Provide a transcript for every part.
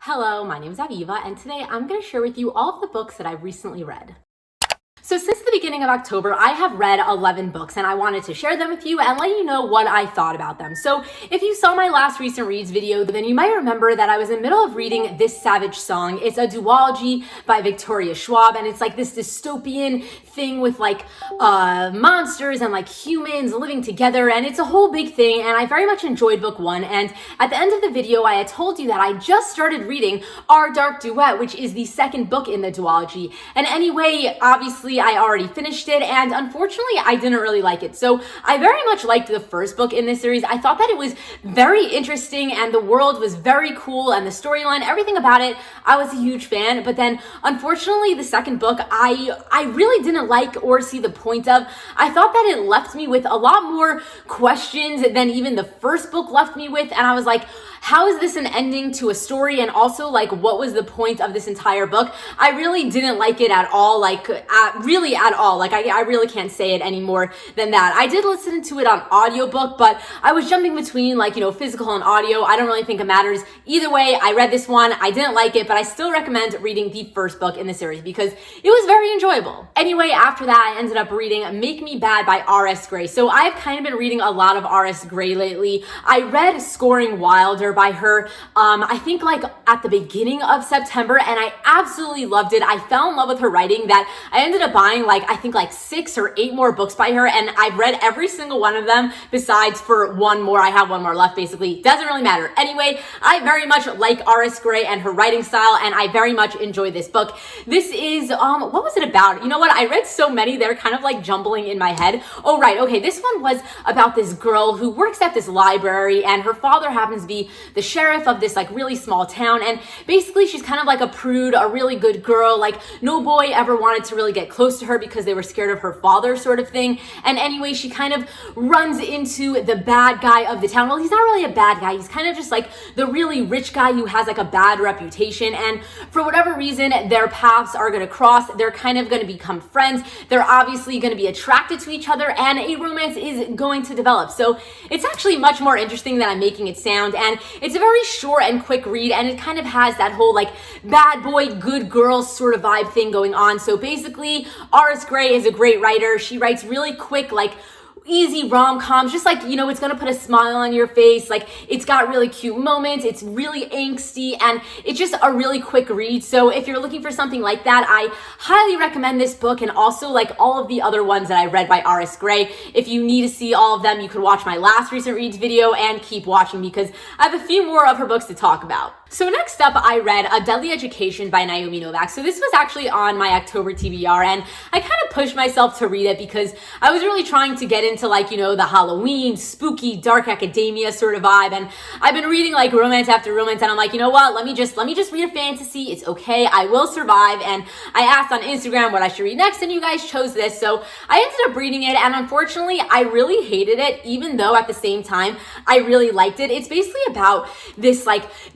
Hello, my name is Aviva, and today I'm going to share with you all of the books that I've recently read. So since the beginning of October, I have read 11 books and I wanted to share them with you and let you know what I thought about them. So if you saw my last recent reads video, then you might remember that I was in the middle of reading This Savage Song. It's a duology by Victoria Schwab, and it's like this dystopian thing with like monsters and like humans living together, and it's a whole big thing, and I very much enjoyed book one. And at the end of the video, I had told you that I just started reading Our Dark Duet, which is the second book in the duology. And anyway, obviously I already finished it, and unfortunately I didn't really like it. So I very much liked the first book in this series. I thought that it was very interesting and the world was very cool and the storyline, everything about it, I was a huge fan. But then unfortunately the second book I really didn't like or see the point of. I thought that it left me with a lot more questions than even the first book left me with, and I was like, how is this an ending to a story? And also, like, what was the point of this entire book? I really didn't like it at all, really at all. Like, I really can't say it any more than that. I did listen to it on audiobook, but I was jumping between, like, physical and audio. I don't really think it matters. Either way, I read this one. I didn't like it, but I still recommend reading the first book in the series because it was very enjoyable. Anyway, after that, I ended up reading Make Me Bad by R.S. Gray. So I've kind of been reading a lot of R.S. Gray lately. I read Scoring Wilder by her, I think like at the beginning of September, and I absolutely loved it. I fell in love with her writing that I ended up buying I think 6 or 8 more books by her, and I've read every single one of them besides for one more. I have one more left, basically. Doesn't really matter. Anyway, I very much like R.S. Gray and her writing style, and I very much enjoy this book. This is, what was it about? You know what? I read so many, they're kind of like jumbling in my head. Oh, right. Okay. This one was about this girl who works at this library, and her father happens to be the sheriff of this really small town, and basically she's kind of like a prude, a really good girl. Like, no boy ever wanted to really get close to her because they were scared of her father, sort of thing. And anyway, she kind of runs into the bad guy of the town. Well, he's not really a bad guy. He's kind of just like the really rich guy who has like a bad reputation, and for whatever reason, their paths are going to cross. They're kind of going to become friends. They're obviously going to be attracted to each other, and a romance is going to develop. So it's actually much more interesting than I'm making it sound, and it's a very short and quick read, and it kind of has that whole bad boy, good girl sort of vibe thing going on. So basically, R.S. Gray is a great writer. She writes really quick, easy rom-coms, just it's gonna put a smile on your face. It's got really cute moments, it's really angsty, and it's just a really quick read. So if you're looking for something like that, I highly recommend this book, and also all of the other ones that I read by R.S. Gray. If you need to see all of them, you can watch my last recent reads video and keep watching because I have a few more of her books to talk about. So next up, I read A Deadly Education by Naomi Novak. So this was actually on my October TBR, and I kind of pushed myself to read it because I was really trying to get into the Halloween, spooky, dark academia sort of vibe. And I've been reading romance after romance, and I'm like, you know what? Let me just read a fantasy. It's okay. I will survive. And I asked on Instagram what I should read next, and you guys chose this. So I ended up reading it, and unfortunately, I really hated it, even though at the same time, I really liked it. It's basically about this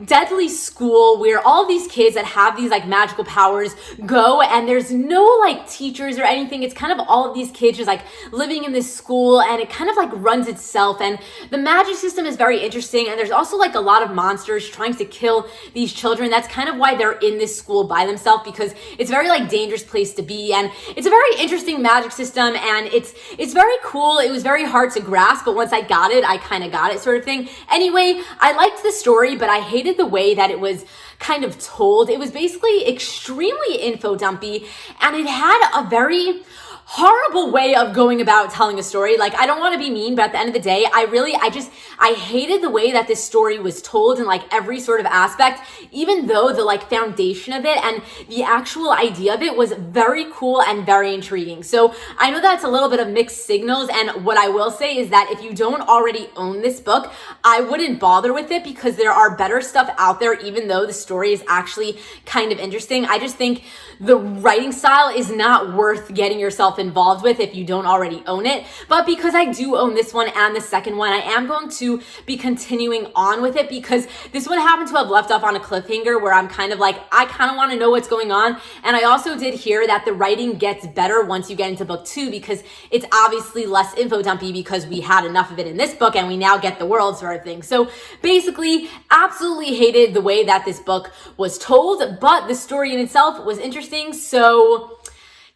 deadly school where all these kids that have these magical powers go, and there's no teachers or anything. It's kind of all of these kids just living in this school, and it kind of runs itself, and the magic system is very interesting, and there's also a lot of monsters trying to kill these children. That's kind of why they're in this school by themselves, because it's a very dangerous place to be, and it's a very interesting magic system, and it's very cool. It was very hard to grasp, but once I got it, I kind of got it, sort of thing. Anyway, I liked the story, but I hated the way that it was kind of told. It was basically extremely info dumpy, and it had a very horrible way of going about telling a story. I don't want to be mean, but at the end of the day, I hated the way that this story was told in every sort of aspect, even though the foundation of it and the actual idea of it was very cool and very intriguing. So I know that's a little bit of mixed signals, and what I will say is that if you don't already own this book, I wouldn't bother with it because there are better stuff out there, even though the story is actually kind of interesting. I just think the writing style is not worth getting yourself yourself involved with if you don't already own it. But because I do own this one and the second one, I am going to be continuing on with it because this one happened to have left off on a cliffhanger where I'm kind of like, I kind of want to know what's going on. And I also did hear that the writing gets better once you get into book 2 because it's obviously less info dumpy because we had enough of it in this book and we now get the world sort of thing. So basically, absolutely hated the way that this book was told, but the story in itself was interesting. So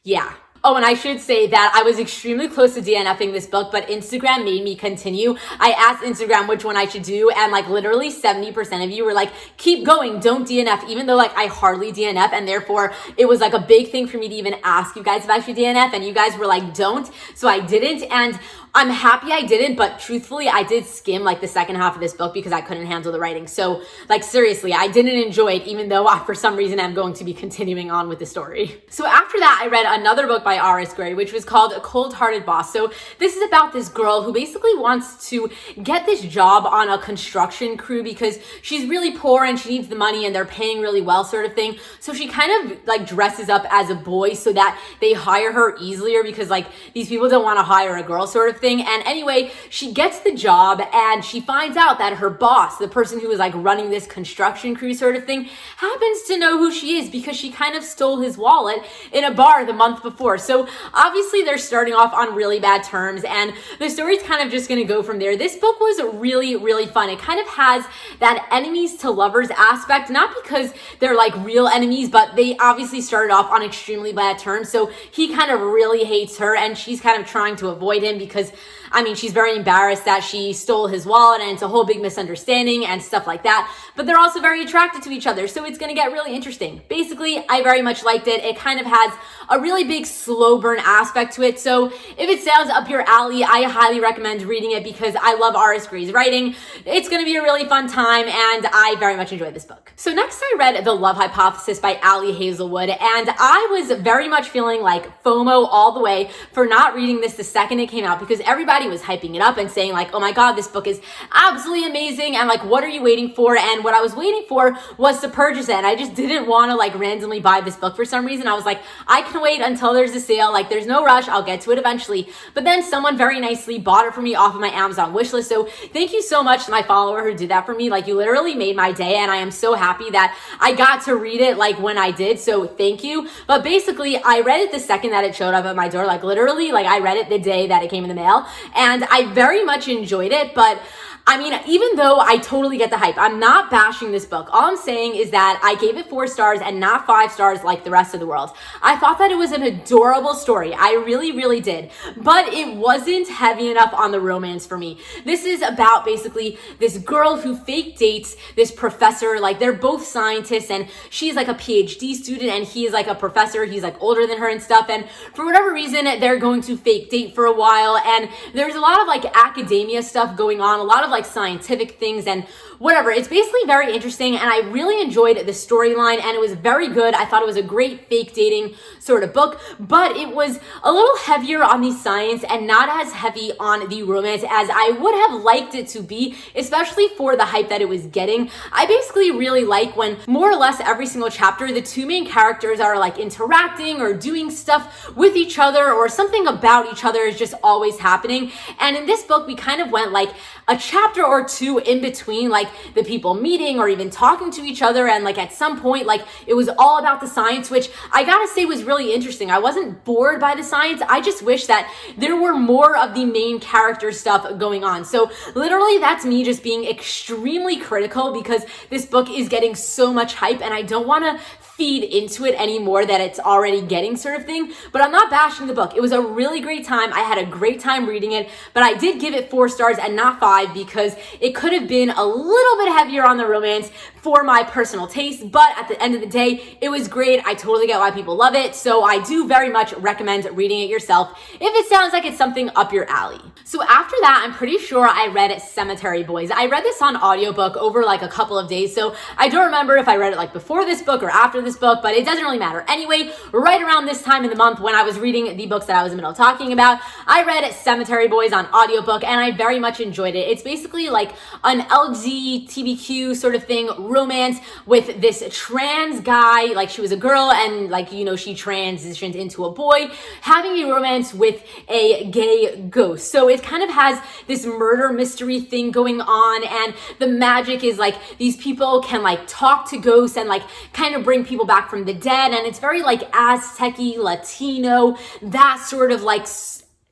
yeah. Oh, and I should say that I was extremely close to DNFing this book, but Instagram made me continue. I asked Instagram which one I should do, and like literally 70% of you were like, keep going, don't DNF, even though like I hardly DNF, and therefore it was like a big thing for me to even ask you guys if I should DNF, and you guys were like, don't, so I didn't, and I'm happy I didn't, but truthfully, I did skim like the second half of this book because I couldn't handle the writing. So like seriously, I didn't enjoy it, even though for some reason I'm going to be continuing on with the story. So after that, I read another book by R.S. Gray, which was called Cold-Hearted Boss. So this is about this girl who basically wants to get this job on a construction crew because she's really poor and she needs the money and they're paying really well sort of thing. So she kind of like dresses up as a boy so that they hire her easier because like these people don't want to hire a girl sort of thing. And anyway, she gets the job and she finds out that her boss, the person who is like running this construction crew sort of thing, happens to know who she is because she kind of stole his wallet in a bar the month before. So obviously they're starting off on really bad terms and the story's kind of just going to go from there. This book was really, really fun. It kind of has that enemies to lovers aspect, not because they're like real enemies, but they obviously started off on extremely bad terms. So he kind of really hates her and she's kind of trying to avoid him because I mean, she's very embarrassed that she stole his wallet and it's a whole big misunderstanding and stuff like that. But they're also very attracted to each other. So it's going to get really interesting. Basically, I very much liked it. It kind of has a really big slow burn aspect to it. So if it sounds up your alley, I highly recommend reading it because I love R.S. Gray's writing. It's going to be a really fun time and I very much enjoyed this book. So next I read The Love Hypothesis by Ali Hazelwood and I was very much feeling like FOMO all the way for not reading this the second it came out because everybody was hyping it up and saying like, oh my God, this book is absolutely amazing. And like, what are you waiting for? And what I was waiting for was to purchase it. And I just didn't want to like randomly buy this book for some reason. I was like, I can wait until there's a sale. Like there's no rush. I'll get to it eventually. But then someone very nicely bought it for me off of my Amazon wishlist. So thank you so much to my follower who did that for me. Like you literally made my day. And I am so happy that I got to read it like when I did. So thank you. But basically I read it the second that it showed up at my door. Like literally, like I read it the day that it came in the mail. And I very much enjoyed it, but I mean, even though I totally get the hype, I'm not bashing this book. All I'm saying is that I gave it 4 stars and not 5 stars like the rest of the world. I thought that it was an adorable story. I really, really did. But it wasn't heavy enough on the romance for me. This is about basically this girl who fake dates this professor. Like they're both scientists and she's like a PhD student and he is like a professor. He's like older than her and stuff. And for whatever reason, they're going to fake date for a while. And there's a lot of like academia stuff going on, a lot of like scientific things and whatever. It's basically very interesting and I really enjoyed the storyline and it was very good. I thought it was a great fake dating sort of book, but it was a little heavier on the science and not as heavy on the romance as I would have liked it to be, especially for the hype that it was getting. I basically really like when more or less every single chapter, the 2 main characters are like interacting or doing stuff with each other or something about each other is just always happening. And in this book, we kind of went like a chapter or 2 in between like the people meeting or even talking to each other, and like at some point like it was all about the science, which I gotta say was really interesting. I wasn't bored by the science. I just wish that there were more of the main character stuff going on. So literally that's me just being extremely critical because this book is getting so much hype and I don't want to feed into it anymore that it's already getting sort of thing. But I'm not bashing the book. It was a really great time. I had a great time reading it, but I did give it 4 stars and not 5 because it could have been a little bit heavier on the romance for my personal taste. But at the end of the day, it was great. I totally get why people love it. So I do very much recommend reading it yourself if it sounds like it's something up your alley. So after that, I'm pretty sure I read Cemetery Boys. I read this on audiobook over like a couple of days. So I don't remember if I read it like before this book or after this book, but it doesn't really matter. Anyway, right around this time in the month when I was reading the books that I was in the middle of talking about, I read Cemetery Boys on audiobook and I very much enjoyed it. It's basically like an LGBTQ sort of thing, romance with this trans guy, like she was a girl and like, you know, she transitioned into a boy, having a romance with a gay ghost. So it kind of has this murder mystery thing going on, and the magic is like these people can like talk to ghosts and like kind of bring people back from the dead, and it's very like Aztec-y, Latino, that sort of like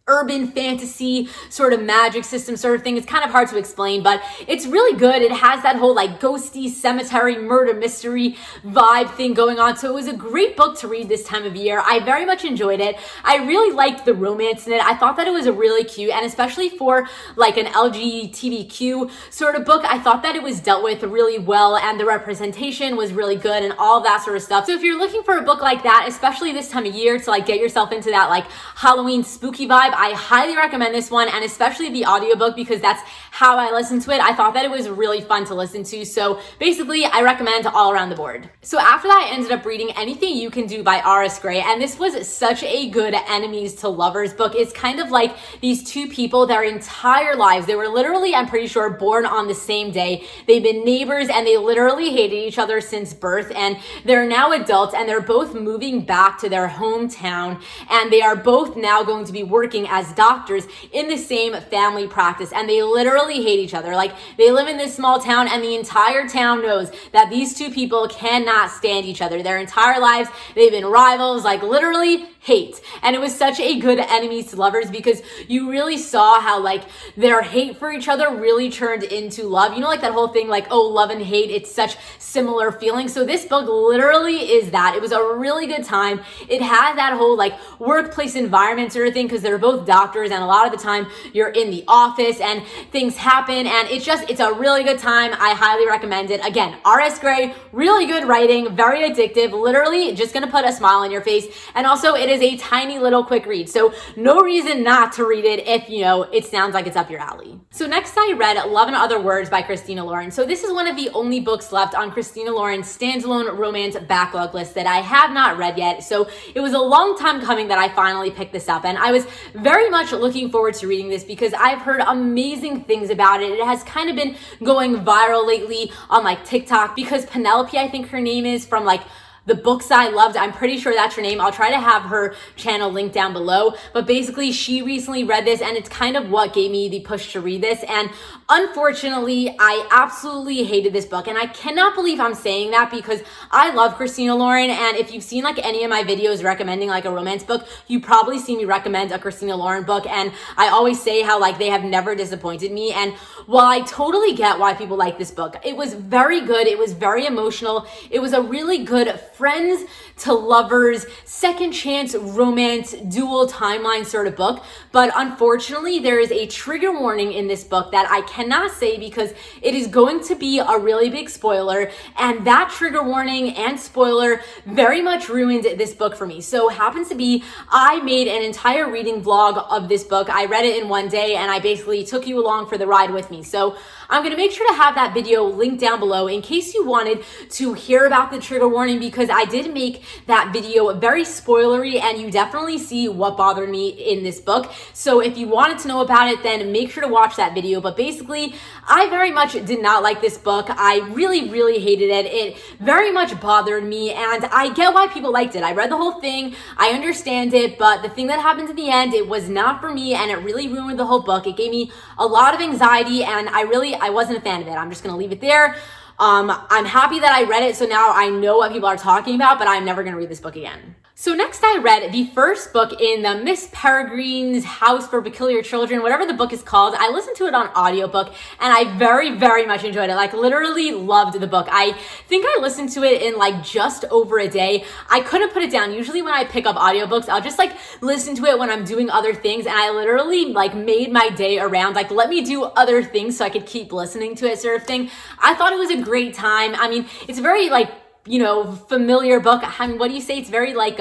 urban fantasy sort of magic system sort of thing. It's kind of hard to explain, but it's really good. It has that whole like ghosty cemetery murder mystery vibe thing going on. So it was a great book to read this time of year. I very much enjoyed it. I really liked the romance in it. I thought that it was a really cute, and especially for like an LGBTQ sort of book, I thought that it was dealt with really well, and the representation was really good and all that sort of stuff. So if you're looking for a book like that, especially this time of year, to like get yourself into that like Halloween spooky vibe, I highly recommend this one, and especially the audiobook, because that's how I listened to it. I thought that it was really fun to listen to. So basically, I recommend all around the board. So after that, I ended up reading Anything You Can Do by R.S. Gray, and this was such a good enemies to lovers book. It's kind of like these two people, their entire lives, they were literally, I'm pretty sure, born on the same day. They've been neighbors, and they literally hated each other since birth, and they're now adults, and they're both moving back to their hometown, and they are both now going to be working as doctors in the same family practice, and they literally hate each other. Like, they live in this small town, and the entire town knows that these two people cannot stand each other. Their entire lives, they've been rivals, like literally hate. And it was such a good enemies to lovers, because you really saw how like their hate for each other really turned into love. You know, like that whole thing, like, oh, love and hate, it's such similar feelings. So this book literally is that. It was a really good time. It had that whole like workplace environment sort of thing, because they're both doctors, and a lot of the time you're in the office and things happen, and it's a really good time. I highly recommend it. Again, R.S. Gray, really good writing, very addictive, literally just gonna put a smile on your face. And also it is a tiny little quick read, so no reason not to read it if, you know, it sounds like it's up your alley. So next I read Love and Other Words by Christina Lauren. So this is one of the only books left on Christina Lauren's standalone romance backlog list that I have not read yet. So it was a long time coming that I finally picked this up, and I was very much looking forward to reading this because I've heard amazing things about it. It has kind of been going viral lately on like TikTok, because Penelope, I think her name is, from like The Books I Loved, I'm pretty sure that's her name. I'll try to have her channel linked down below. But basically, she recently read this, and it's kind of what gave me the push to read this. And unfortunately, I absolutely hated this book. And I cannot believe I'm saying that, because I love Christina Lauren. And if you've seen like any of my videos recommending like a romance book, you probably see me recommend a Christina Lauren book. And I always say how like they have never disappointed me. And while I totally get why people like this book, it was very good. It was very emotional. It was a really good friends to lovers, second chance romance, dual timeline sort of book. But unfortunately, there is a trigger warning in this book that I cannot say, because it is going to be a really big spoiler. And that trigger warning and spoiler very much ruined this book for me. So happens to be, I made an entire reading vlog of this book. I read it in one day, and I basically took you along for the ride with me. So I'm going to make sure to have that video linked down below in case you wanted to hear about the trigger warning, because I did make that video very spoilery, and you definitely see what bothered me in this book. So if you wanted to know about it, then make sure to watch that video. But basically, I very much did not like this book. I really, really hated it. It very much bothered me, and I get why people liked it. I read the whole thing. I understand it, but the thing that happened in the end, it was not for me, and it really ruined the whole book. It gave me a lot of anxiety, and I wasn't a fan of it. I'm just going to leave it there. I'm happy that I read it, so now I know what people are talking about, but I'm never going to read this book again. So next I read the first book in the Miss Peregrines House for Peculiar Children, whatever the book is called. I listened to it on audiobook, and I very, very much enjoyed it. Like, literally loved the book. I think I listened to it in like just over a day. I couldn't put it down. Usually when I pick up audiobooks, I'll just like listen to it when I'm doing other things, and I literally like made my day around like, let me do other things so I could keep listening to it sort of thing. I thought it was a great time. I mean, it's very like, you know, familiar book. I mean, what do you say? It's very like,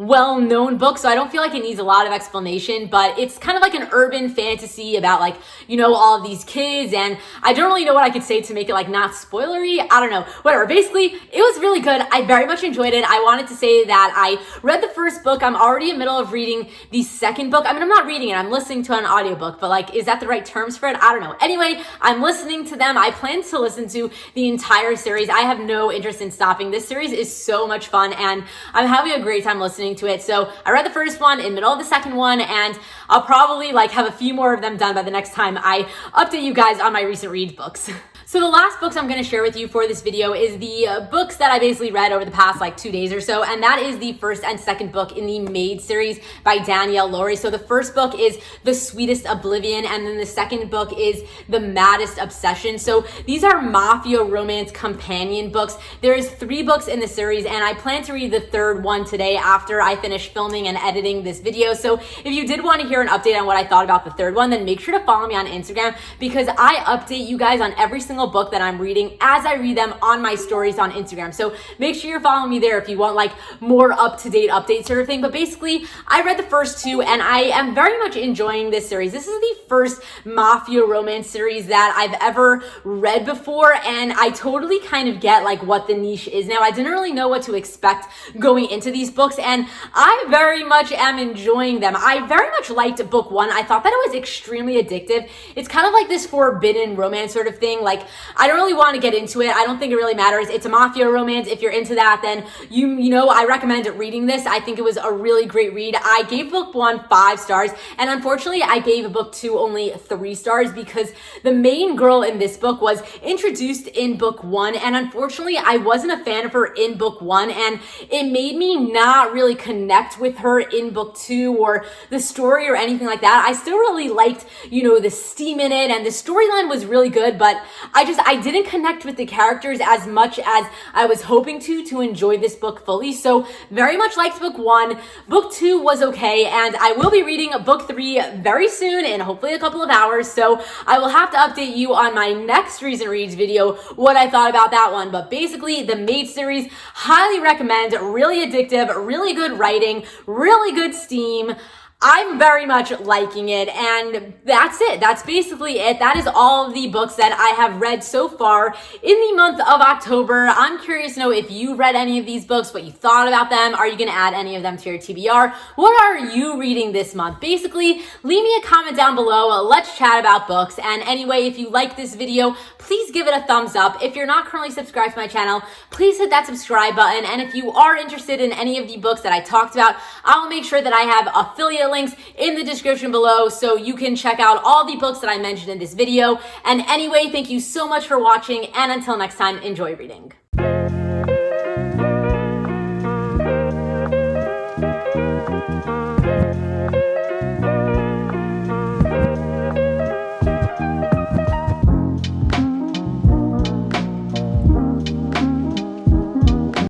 well-known book, so I don't feel like it needs a lot of explanation, but it's kind of like an urban fantasy about like, you know, all of these kids, and I don't really know what I could say to make it like not spoilery. I don't know, whatever. Basically, it was really good. I very much enjoyed it. I wanted to say that I read the first book. I'm already in the middle of reading the second book. I mean, I'm not reading it. I'm listening to an audiobook, but like, is that the right terms for it? I don't know. Anyway, I'm listening to them. I plan to listen to the entire series. I have no interest in stopping. This series is so much fun, and I'm having a great time listening to it. So I read the first one, in the middle of the second one, and I'll probably like have a few more of them done by the next time I update you guys on my recent read books. So the last books I'm going to share with you for this video is the books that I basically read over the past like 2 days or so, and that is the first and second book in the Maid series by Danielle Lowry. So the first book is The Sweetest Oblivion, and then the second book is The Maddest Obsession. So these are mafia romance companion books. There's 3 books in the series, and I plan to read the third one today after I finish filming and editing this video. So if you did want to hear an update on what I thought about the third one, then make sure to follow me on Instagram, because I update you guys on every single book that I'm reading as I read them on my stories on Instagram. So make sure you're following me there if you want like more up-to-date updates sort of thing. But basically, I read the first 2 and I am very much enjoying this series. This is the first mafia romance series that I've ever read before, and I totally kind of get like what the niche is now. I didn't really know what to expect going into these books, and I very much am enjoying them. I very much liked book 1. I thought that it was extremely addictive. It's kind of like this forbidden romance sort of thing. Like, I don't really want to get into it. I don't think it really matters. It's a mafia romance. If you're into that, then you know, I recommend reading this. I think it was a really great read. I gave book 1 5 stars, and unfortunately I gave book 2 only 3 stars because the main girl in this book was introduced in book 1, and unfortunately I wasn't a fan of her in book 1, and it made me not really connect with her in book 2 or the story or anything like that. I still really liked, you know, the steam in it, and the storyline was really good, but I didn't connect with the characters as much as I was hoping to enjoy this book fully. So very much liked book 1. Book 2 was okay, and I will be reading book 3 very soon in hopefully a couple of hours. So I will have to update you on my next recent reads video what I thought about that one. But basically, the Maid series, highly recommend. Really addictive, really good writing, really good steam. I'm very much liking it, and that's it. That's basically it. That is all of the books that I have read so far in the month of October. I'm curious to know if you read any of these books, what you thought about them. Are you going to add any of them to your TBR? What are you reading this month? Basically, leave me a comment down below. Let's chat about books. And anyway, if you like this video, please give it a thumbs up. If you're not currently subscribed to my channel, please hit that subscribe button. And if you are interested in any of the books that I talked about, I will make sure that I have affiliate links in the description below so you can check out all the books that I mentioned in this video. And anyway, thank you so much for watching, and until next time, enjoy reading.